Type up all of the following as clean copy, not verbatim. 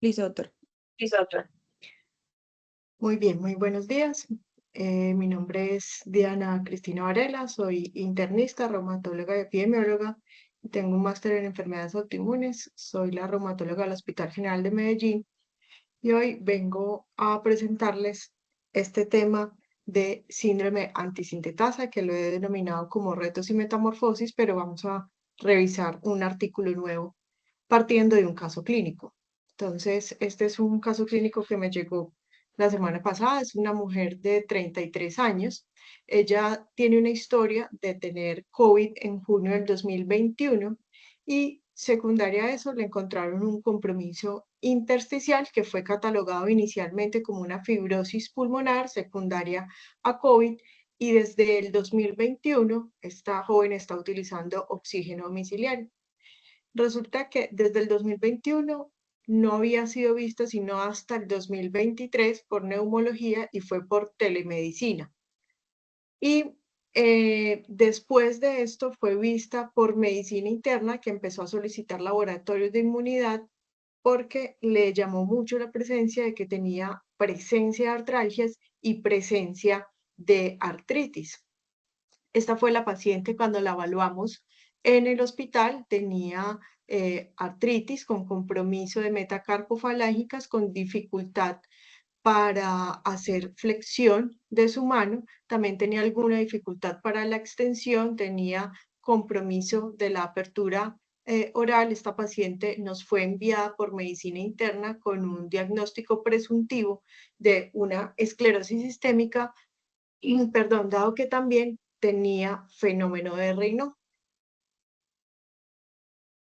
Listo, doctor. Listo, doctora. Muy bien, muy buenos días. Mi nombre es Diana Cristina Varela, soy internista, reumatóloga y epidemióloga. Tengo un máster en enfermedades autoinmunes. Soy la reumatóloga del Hospital General de Medellín y hoy vengo a presentarles este tema de síndrome antisintetasa, que lo he denominado como retos y metamorfosis, pero vamos a revisar un artículo nuevo partiendo de un caso clínico. Entonces, este es un caso clínico que me llegó la semana pasada. Es una mujer de 33 años. Ella tiene una historia de tener COVID en junio del 2021 y secundaria a eso le encontraron un compromiso intersticial que fue catalogado inicialmente como una fibrosis pulmonar secundaria a COVID, y desde el 2021 esta joven está utilizando oxígeno domiciliario. Resulta que desde el 2021 no había sido vista sino hasta el 2023 por neumología y fue por telemedicina. Y después de esto fue vista por medicina interna, que empezó a solicitar laboratorios de inmunidad porque le llamó mucho la presencia de que tenía presencia de artralgias y presencia de artritis. Esta fue la paciente cuando la evaluamos en el hospital. Tenía artritis con compromiso de metacarpofalángicas, con dificultad para hacer flexión de su mano. También tenía alguna dificultad para la extensión, tenía compromiso de la apertura oral. Esta paciente nos fue enviada por medicina interna con un diagnóstico presuntivo de una esclerosis sistémica, perdón, dado que también tenía fenómeno de Raynaud.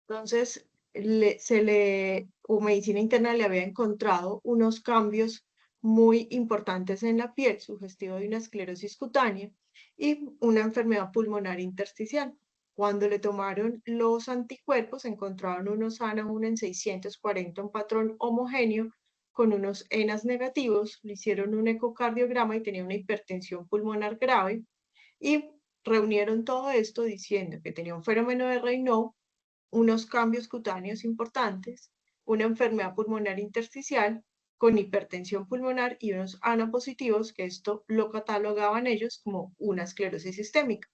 Entonces, medicina interna le había encontrado unos cambios muy importantes en la piel, sugestivo de una esclerosis cutánea y una enfermedad pulmonar intersticial. Cuando le tomaron los anticuerpos, encontraron unos ANA, uno en 640, un patrón homogéneo con unos ENAs negativos. Le hicieron un ecocardiograma y tenía una hipertensión pulmonar grave, y reunieron todo esto diciendo que tenía un fenómeno de Raynaud, unos cambios cutáneos importantes, una enfermedad pulmonar intersticial con hipertensión pulmonar y unos ANA positivos, que esto lo catalogaban ellos como una esclerosis sistémica.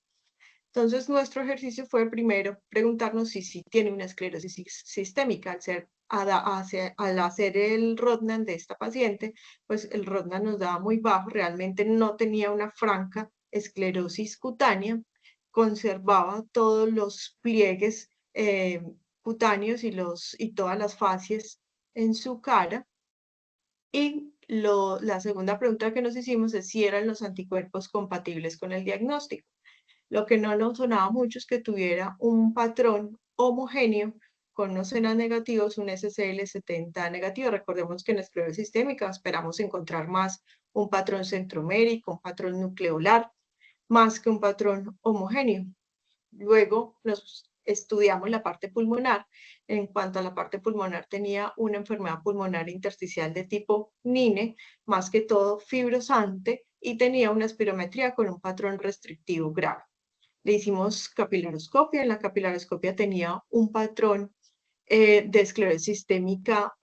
Entonces, nuestro ejercicio fue primero preguntarnos si tiene una esclerosis sistémica. Al hacer el Rodnan de esta paciente, pues el Rodnan nos daba muy bajo, realmente no tenía una franca esclerosis cutánea, conservaba todos los pliegues cutáneos y todas las fascias en su cara. Y la segunda pregunta que nos hicimos es si eran los anticuerpos compatibles con el diagnóstico. Lo que no nos sonaba mucho es que tuviera un patrón homogéneo con unos ENA negativos, un SCL70 negativo. Recordemos que en esclerosis sistémica esperamos encontrar más un patrón centromérico, un patrón nucleolar, más que un patrón homogéneo. Luego nos estudiamos la parte pulmonar. En cuanto a la parte pulmonar, tenía una enfermedad pulmonar intersticial de tipo NINE, más que todo fibrosante, y tenía una espirometría con un patrón restrictivo grave. Le hicimos capilaroscopia. En la capilaroscopia tenía un patrón de esclerosis sistémica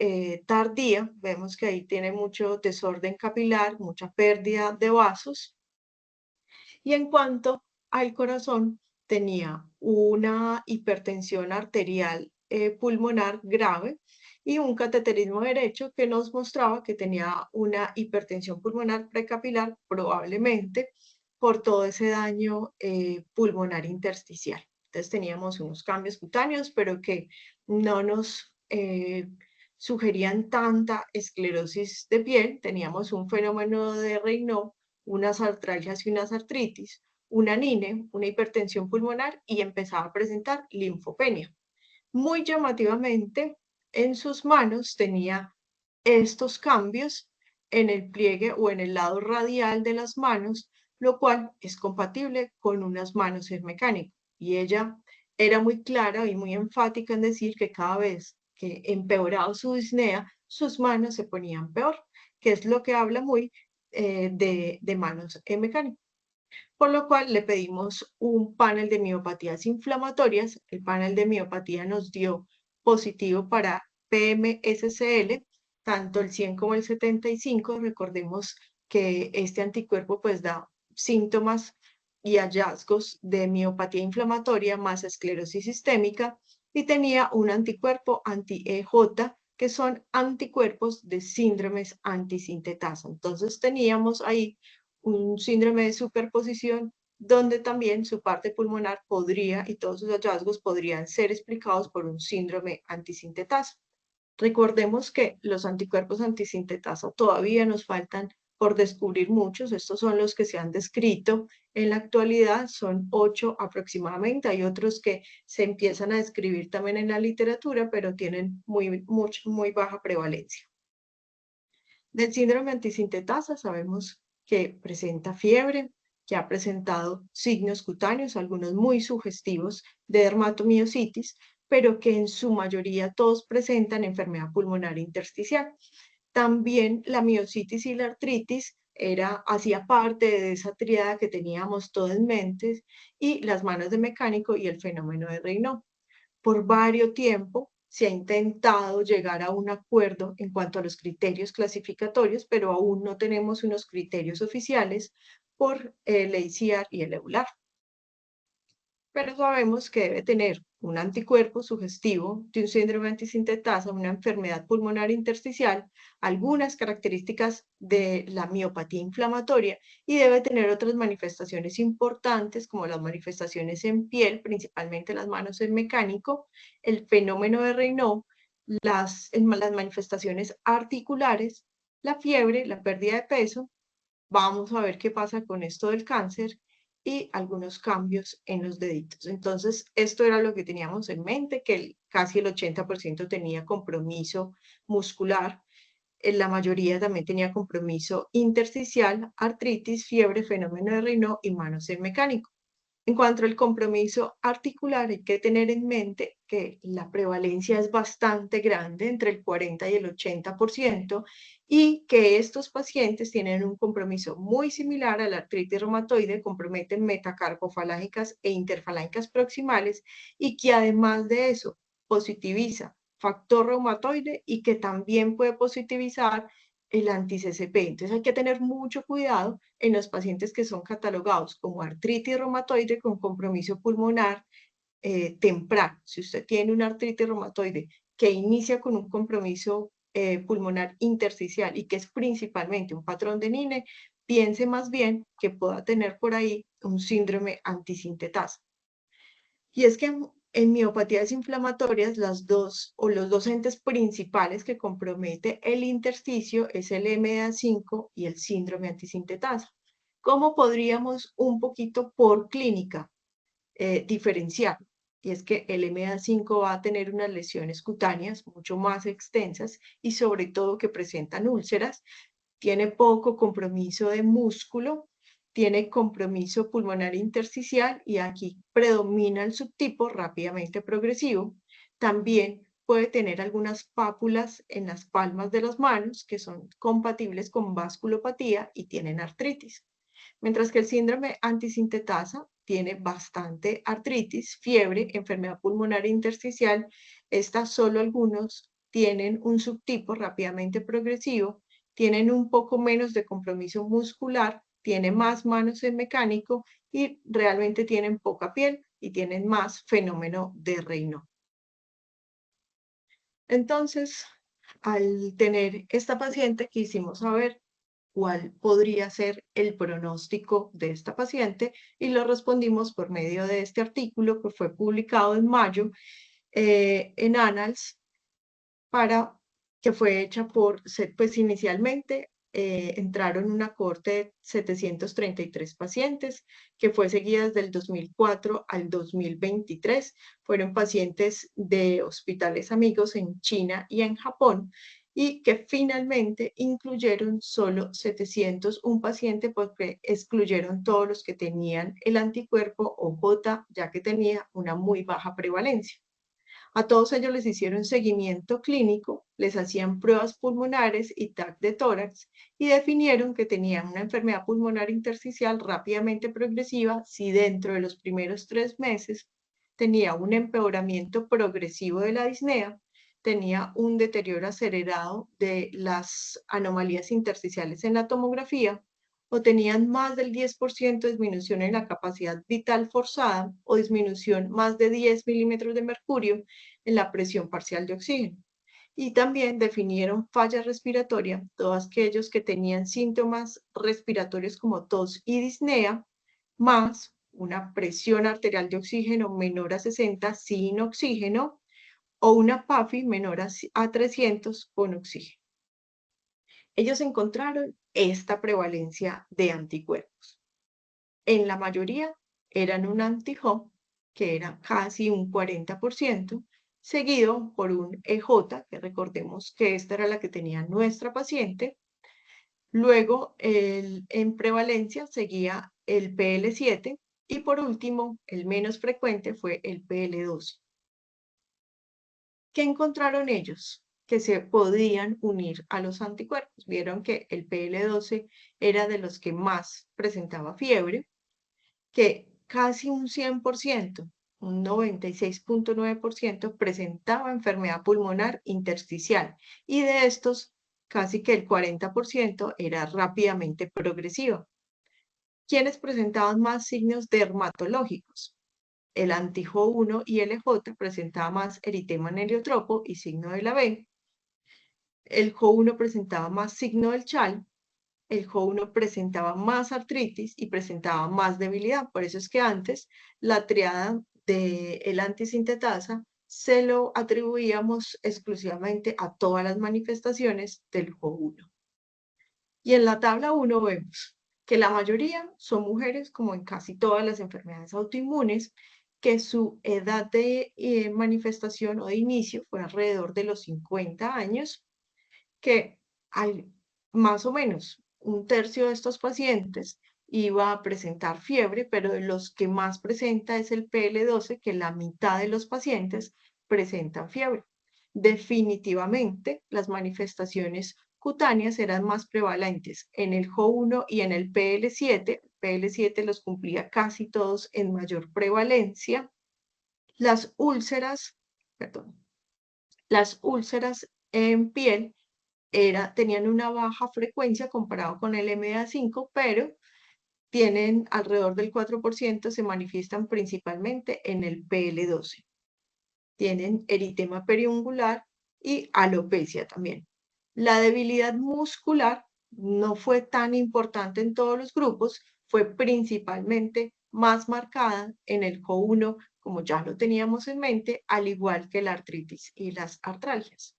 tardía. Vemos que ahí tiene mucho desorden capilar, mucha pérdida de vasos. Y en cuanto al corazón, tenía una hipertensión arterial pulmonar grave y un cateterismo derecho que nos mostraba que tenía una hipertensión pulmonar precapilar, probablemente por todo ese daño pulmonar intersticial. Entonces teníamos unos cambios cutáneos, pero que no nos sugerían tanta esclerosis de piel. Teníamos un fenómeno de Raynaud, unas artralgias y unas artritis, una NINE, una hipertensión pulmonar, y empezaba a presentar linfopenia. Muy llamativamente, en sus manos tenía estos cambios en el pliegue o en el lado radial de las manos, lo cual es compatible con unas manos en mecánico. Y ella era muy clara y muy enfática en decir que cada vez que empeoraba su disnea, sus manos se ponían peor, que es lo que habla muy de manos en mecánico. Por lo cual le pedimos un panel de miopatías inflamatorias. El panel de miopatía nos dio positivo para PMSCL, tanto el 100 como el 75. Recordemos que este anticuerpo pues da síntomas y hallazgos de miopatía inflamatoria más esclerosis sistémica y tenía un anticuerpo anti-EJ que son anticuerpos de síndromes antisintetasa. Entonces teníamos ahí un síndrome de superposición donde también su parte pulmonar podría y todos sus hallazgos podrían ser explicados por un síndrome antisintetasa. Recordemos que los anticuerpos antisintetasa todavía nos faltan por descubrir muchos. Estos son los que se han descrito en la actualidad, son 8 aproximadamente. Hay otros que se empiezan a describir también en la literatura, pero tienen muy baja prevalencia. Del síndrome antisintetasa sabemos que presenta fiebre, que ha presentado signos cutáneos, algunos muy sugestivos de dermatomiositis, pero que en su mayoría todos presentan enfermedad pulmonar intersticial. También la miositis y la artritis hacía parte de esa triada que teníamos todo en mente, y las manos de mecánico y el fenómeno de Raynaud. Por varios tiempo se ha intentado llegar a un acuerdo en cuanto a los criterios clasificatorios, pero aún no tenemos unos criterios oficiales por el ACR y el EULAR. Pero sabemos que debe tener un anticuerpo sugestivo de un síndrome antisintetasa, una enfermedad pulmonar intersticial, algunas características de la miopatía inflamatoria y debe tener otras manifestaciones importantes como las manifestaciones en piel, principalmente las manos en mecánico, el fenómeno de Raynaud, las manifestaciones articulares, la fiebre, la pérdida de peso. Vamos a ver qué pasa con esto del cáncer y algunos cambios en los deditos. Entonces, esto era lo que teníamos en mente, que casi el 80% tenía compromiso muscular, la mayoría también tenía compromiso intersticial, artritis, fiebre, fenómeno de Raynaud y manos en mecánico. En cuanto al compromiso articular, hay que tener en mente que la prevalencia es bastante grande, entre el 40 y el 80%, y que estos pacientes tienen un compromiso muy similar a la artritis reumatoide, comprometen metacarpofalángicas e interfalángicas proximales, y que además de eso positiviza factor reumatoide y que también puede positivizar el anti-CCP. Entonces hay que tener mucho cuidado en los pacientes que son catalogados como artritis reumatoide con compromiso pulmonar temprano. Si usted tiene una artritis reumatoide que inicia con un compromiso pulmonar intersticial y que es principalmente un patrón de NINE, piense más bien que pueda tener por ahí un síndrome antisintetasa. Y es que en miopatías inflamatorias, las dos o los dos entes principales que compromete el intersticio es el MDA5 y el síndrome antisintetasa. ¿Cómo podríamos un poquito por clínica diferenciar? Y es que el MDA5 va a tener unas lesiones cutáneas mucho más extensas y sobre todo que presentan úlceras, tiene poco compromiso de músculo, tiene compromiso pulmonar intersticial y aquí predomina el subtipo rápidamente progresivo. También puede tener algunas pápulas en las palmas de las manos que son compatibles con vasculopatía y tienen artritis. Mientras que el síndrome antisintetasa tiene bastante artritis, fiebre, enfermedad pulmonar intersticial. Estas solo algunos tienen un subtipo rápidamente progresivo, tienen un poco menos de compromiso muscular, tienen más manos en mecánico y realmente tienen poca piel y tienen más fenómeno de Raynaud. Entonces, al tener esta paciente, quisimos saber cuál podría ser el pronóstico de esta paciente y lo respondimos por medio de este artículo que fue publicado en mayo en Annals, para que fue hecha pues inicialmente entraron una cohorte de 733 pacientes, que fue seguida desde el 2004 al 2023. Fueron pacientes de hospitales amigos en China y en Japón, y que finalmente incluyeron solo 701 pacientes porque excluyeron todos los que tenían el anticuerpo OJ, ya que tenía una muy baja prevalencia. A todos ellos les hicieron seguimiento clínico, les hacían pruebas pulmonares y TAC de tórax y definieron que tenían una enfermedad pulmonar intersticial rápidamente progresiva si dentro de los primeros 3 meses tenía un empeoramiento progresivo de la disnea, tenía un deterioro acelerado de las anomalías intersticiales en la tomografía, o tenían más del 10% de disminución en la capacidad vital forzada o disminución más de 10 milímetros de mercurio en la presión parcial de oxígeno. Y también definieron falla respiratoria, todos aquellos que tenían síntomas respiratorios como tos y disnea, más una presión arterial de oxígeno menor a 60 sin oxígeno o una PAFI menor a 300 con oxígeno. Ellos encontraron esta prevalencia de anticuerpos. En la mayoría eran un anti-Ho, que era casi un 40%, seguido por un EJ, que recordemos que esta era la que tenía nuestra paciente. Luego, en prevalencia seguía el PL7 y por último, el menos frecuente fue el PL12. ¿Qué encontraron ellos? Que se podían unir a los anticuerpos. Vieron que el PL12 era de los que más presentaba fiebre, que casi un 100%, un 96.9% presentaba enfermedad pulmonar intersticial y de estos casi que el 40% era rápidamente progresiva. ¿Quiénes presentaban más signos dermatológicos? El anti-Jo1 y el EJ presentaba más eritema en heliotropo y signo de la B. El Jo1 presentaba más signo del CHAL. El Jo1 presentaba más artritis y presentaba más debilidad. Por eso es que antes la triada del antisintetasa se lo atribuíamos exclusivamente a todas las manifestaciones del Jo1. Y en la tabla 1 vemos que la mayoría son mujeres, como en casi todas las enfermedades autoinmunes, que su edad de manifestación o de inicio fue alrededor de los 50 años, que hay más o menos un tercio de estos pacientes iba a presentar fiebre, pero de los que más presenta es el PL12, que la mitad de los pacientes presentan fiebre. Definitivamente, las manifestaciones cutáneas eran más prevalentes en el Jo1 y en el PL7. PL7 los cumplía casi todos en mayor prevalencia. Las úlceras, perdón, las úlceras en piel tenían una baja frecuencia comparado con el MDA5, pero tienen alrededor del 4%, se manifiestan principalmente en el PL12. Tienen eritema periungular y alopecia también. La debilidad muscular no fue tan importante en todos los grupos, fue principalmente más marcada en el Jo1, como ya lo teníamos en mente, al igual que la artritis y las artralgias.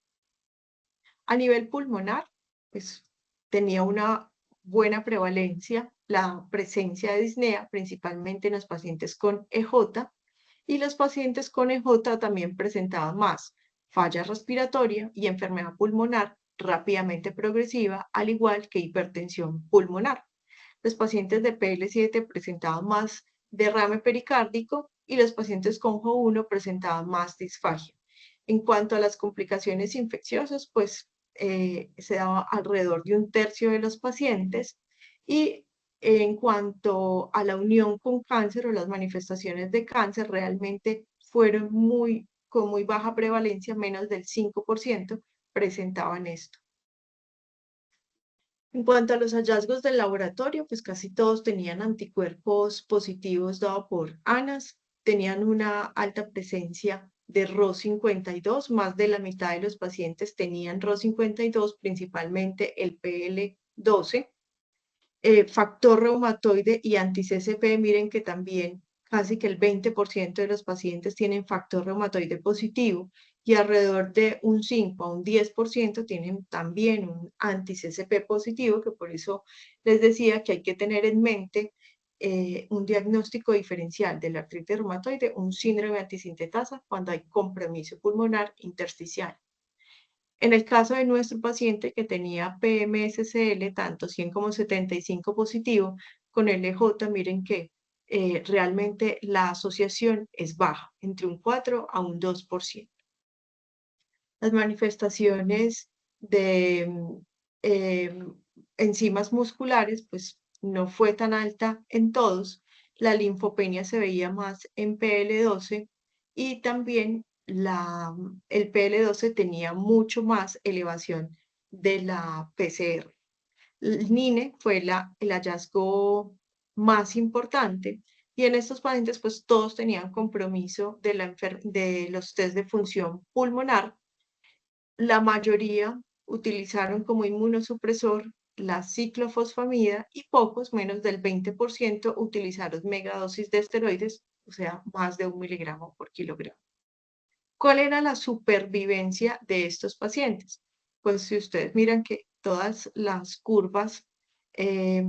A nivel pulmonar, pues tenía una buena prevalencia la presencia de disnea, principalmente en los pacientes con EJ, y los pacientes con EJ también presentaban más falla respiratoria y enfermedad pulmonar rápidamente progresiva, al igual que hipertensión pulmonar. Los pacientes de PL7 presentaban más derrame pericárdico y los pacientes con Jo1 presentaban más disfagia. En cuanto a las complicaciones infecciosas, pues se daba alrededor de un tercio de los pacientes y en cuanto a la unión con cáncer o las manifestaciones de cáncer, realmente fueron con muy baja prevalencia, menos del 5% presentaban esto. En cuanto a los hallazgos del laboratorio, pues casi todos tenían anticuerpos positivos dado por ANAS, tenían una alta presencia de RO52, más de la mitad de los pacientes tenían RO52, principalmente el PL12. Factor reumatoide y anti-CCP, miren que también casi que el 20% de los pacientes tienen factor reumatoide positivo y alrededor de un 5 a un 10% tienen también un anti-CCP positivo, que por eso les decía que hay que tener en mente un diagnóstico diferencial de la artritis reumatoide, un síndrome antisintetasa cuando hay compromiso pulmonar intersticial. En el caso de nuestro paciente que tenía PMSCL, tanto 100 como 75 positivo, con el EJ, miren que realmente la asociación es baja, entre un 4 a un 2%. Las manifestaciones de enzimas musculares, pues no fue tan alta en todos. La linfopenia se veía más en PL12 y también el PL12 tenía mucho más elevación de la PCR. El NINE fue el hallazgo más importante y en estos pacientes pues todos tenían compromiso de los test de función pulmonar. La mayoría utilizaron como inmunosupresor la ciclofosfamida y pocos, menos del 20%, utilizaron megadosis de esteroides, o sea, más de 1 miligramo por kilogramo. ¿Cuál era la supervivencia de estos pacientes? Pues si ustedes miran que todas las curvas eh,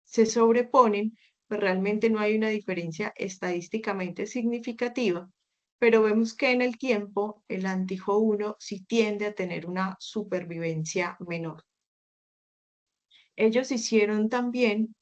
se sobreponen, pues realmente no hay una diferencia estadísticamente significativa, pero vemos que en el tiempo el antijo 1 sí tiende a tener una supervivencia menor. Ellos hicieron también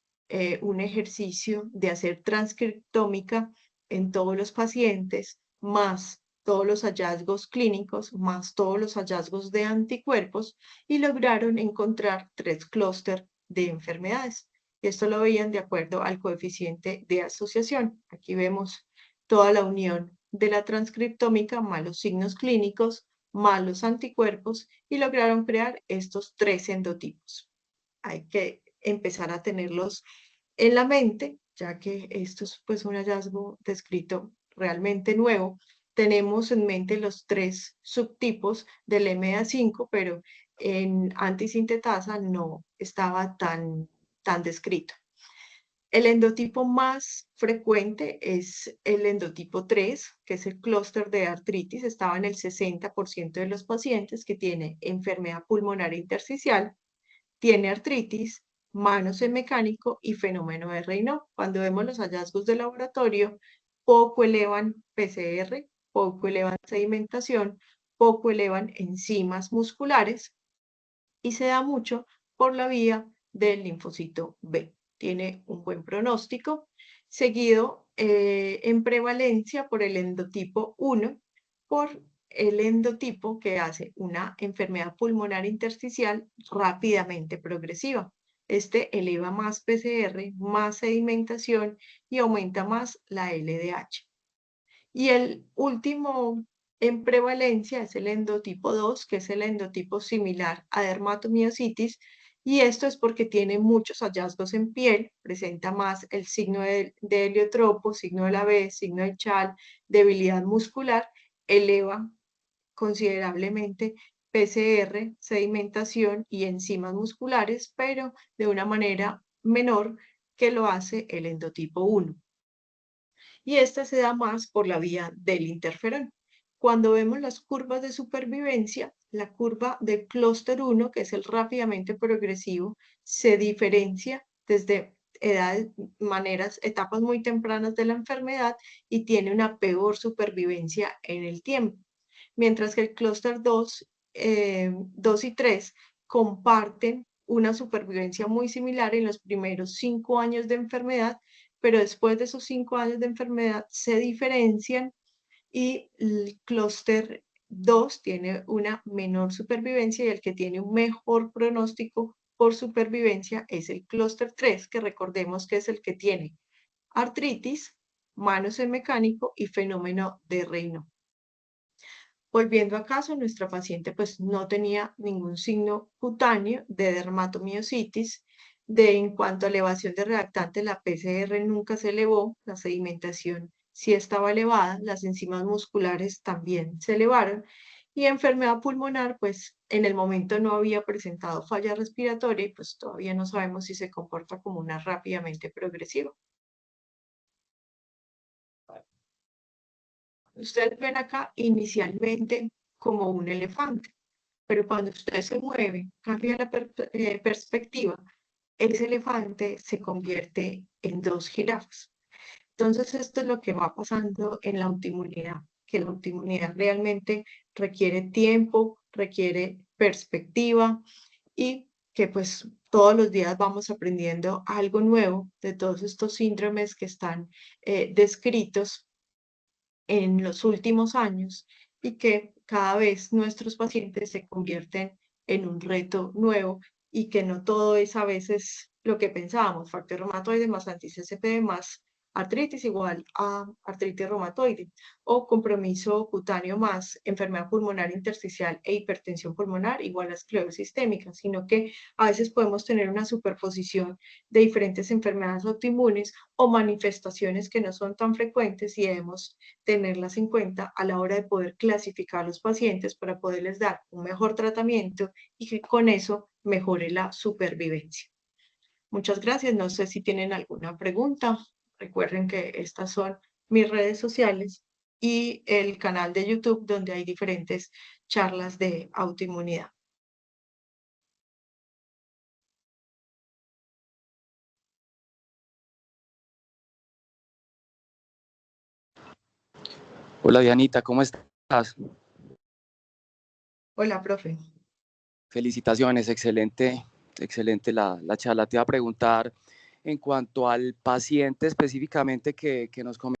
un ejercicio de hacer transcriptómica en todos los pacientes, más todos los hallazgos clínicos, más todos los hallazgos de anticuerpos, y lograron encontrar 3 clústeres de enfermedades. Esto lo veían de acuerdo al coeficiente de asociación. Aquí vemos toda la unión de la transcriptómica más los signos clínicos, más los anticuerpos, y lograron crear estos 3 endotipos. Hay que empezar a tenerlos en la mente, ya que esto es pues un hallazgo descrito realmente nuevo. Tenemos en mente los 3 subtipos del MA5, pero en antisintetasa no estaba tan descrito. El endotipo más frecuente es el endotipo 3, que es el clúster de artritis. Estaba en el 60% de los pacientes que tiene enfermedad pulmonar intersticial, tiene artritis, manos en mecánico y fenómeno de Raynaud. Cuando vemos los hallazgos de laboratorio, poco elevan PCR, poco elevan sedimentación, poco elevan enzimas musculares y se da mucho por la vía del linfocito B. Tiene un buen pronóstico, seguido en prevalencia por el endotipo 1, por el endotipo que hace una enfermedad pulmonar intersticial rápidamente progresiva. Este eleva más PCR, más sedimentación y aumenta más la LDH. Y el último en prevalencia es el endotipo 2, que es el endotipo similar a dermatomiositis, y esto es porque tiene muchos hallazgos en piel, presenta más el signo de heliotropo, signo de la B, signo de Chal, debilidad muscular, eleva considerablemente PCR, sedimentación y enzimas musculares, pero de una manera menor que lo hace el endotipo 1. Y esta se da más por la vía del interferón. Cuando vemos las curvas de supervivencia, la curva del clúster 1, que es el rápidamente progresivo, se diferencia desde edades, maneras, etapas muy tempranas de la enfermedad y tiene una peor supervivencia en el tiempo. Mientras que el clúster 2, 2 y 3 comparten una supervivencia muy similar en los primeros 5 años de enfermedad, pero después de esos 5 años de enfermedad se diferencian y el clúster 2 tiene una menor supervivencia y el que tiene un mejor pronóstico por supervivencia es el clúster 3, que recordemos que es el que tiene artritis, manos en mecánico y fenómeno de Raynaud. Volviendo a caso, nuestra paciente pues no tenía ningún signo cutáneo de dermatomiositis. En cuanto a elevación de reactante, la PCR nunca se elevó, la sedimentación sí estaba elevada, las enzimas musculares también se elevaron y enfermedad pulmonar pues en el momento no había presentado falla respiratoria y pues todavía no sabemos si se comporta como una rápidamente progresiva. Ustedes ven acá inicialmente como un elefante, pero cuando usted se mueve, cambia la perspectiva, ese elefante se convierte en 2 jirafas. Entonces, esto es lo que va pasando en la autoinmunidad, que la autoinmunidad realmente requiere tiempo, requiere perspectiva y que pues todos los días vamos aprendiendo algo nuevo de todos estos síndromes que están descritos en los últimos años y que cada vez nuestros pacientes se convierten en un reto nuevo y que no todo es a veces lo que pensábamos, factor reumatoide más anti-CCP más artritis igual a artritis reumatoide, o compromiso cutáneo más enfermedad pulmonar intersticial e hipertensión pulmonar igual a esclerosis sistémica, sino que a veces podemos tener una superposición de diferentes enfermedades autoinmunes o manifestaciones que no son tan frecuentes y debemos tenerlas en cuenta a la hora de poder clasificar a los pacientes para poderles dar un mejor tratamiento y que con eso mejore la supervivencia. Muchas gracias. No sé si tienen alguna pregunta. Recuerden que estas son mis redes sociales y el canal de YouTube donde hay diferentes charlas de autoinmunidad. Hola Dianita, ¿cómo estás? Hola, profe. Felicitaciones, excelente, excelente la charla. Te iba a preguntar en cuanto al paciente específicamente que nos